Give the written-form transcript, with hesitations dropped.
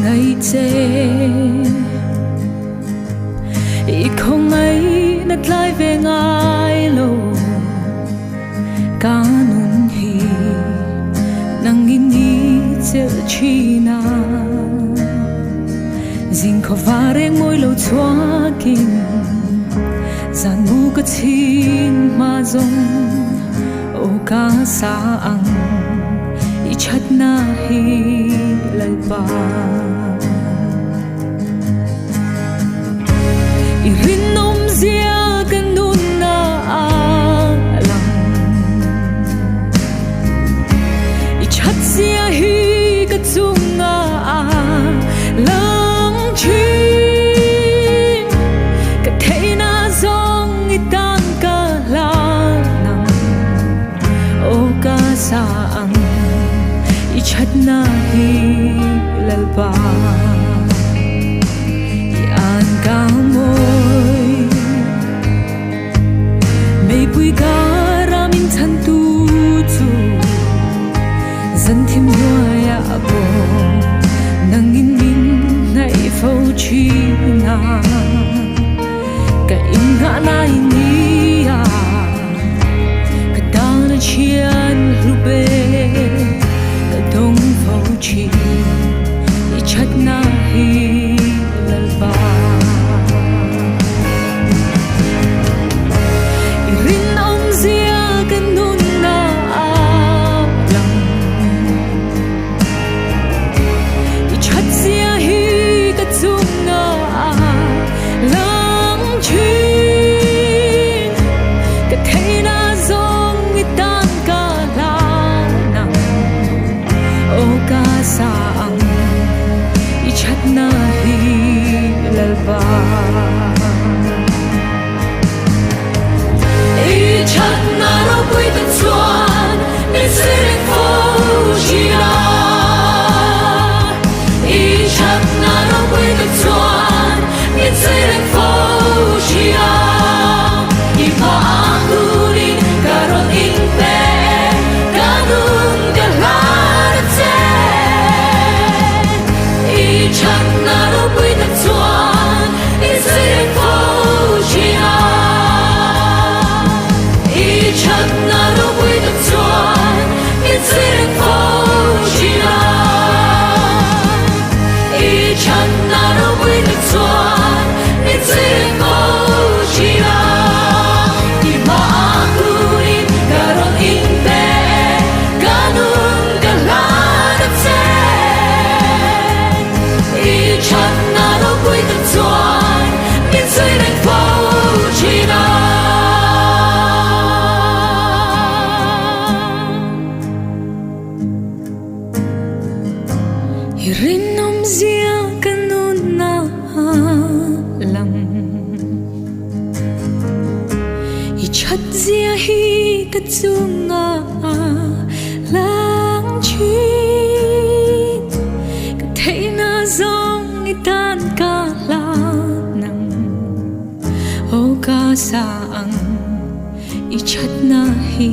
ngày chê ý không ấy nát lại về ngay lâu cả nun hi nang ini chel chi na dinh khó va reng môi lâu choa kinh gian mu cái chín mà dong ô ca sa ang i chat na hi lal pa i rin nom zia kan nun na alam i chat zia hi ka chung na lang chi ka thei na zong i tang ka la nam o ka sa ang i chat na hi lal pa i an ka moi mei pui ka ramin chan tu chu zan thim hua ya bo nang in min nai fo chi na ka in ga na ni ya ka ta na chian lu be ka dong fo chi i chat na hi lal ba i rin om zia kan nun na lang i chat zia hi ka chung na lang chi ka thei na zong i tang ka la nang o ka sa ang i chat na hi lal ba i chat na lo pui tan chuan mi sirin fo chi na i chat na lo pui tan chuan mi sirin fo chi na i pa akurin karon in pe kanun ka la che i chat na lo pui tan chuan mi sirin fo chi na i chat na lo pui tan chuan mi sirin fo chi na i chat na lo pui tan chuan mi sirin fo chi na i ma akurin karon in pe kanun ka la che i chat na lo pui tan chuan mi sirin fo chi na i rin nom zia kan nun na lang i chat zia hi ka chung na lang chi ka thei na zong i tan ka la nang o ka sa ang i chat na hi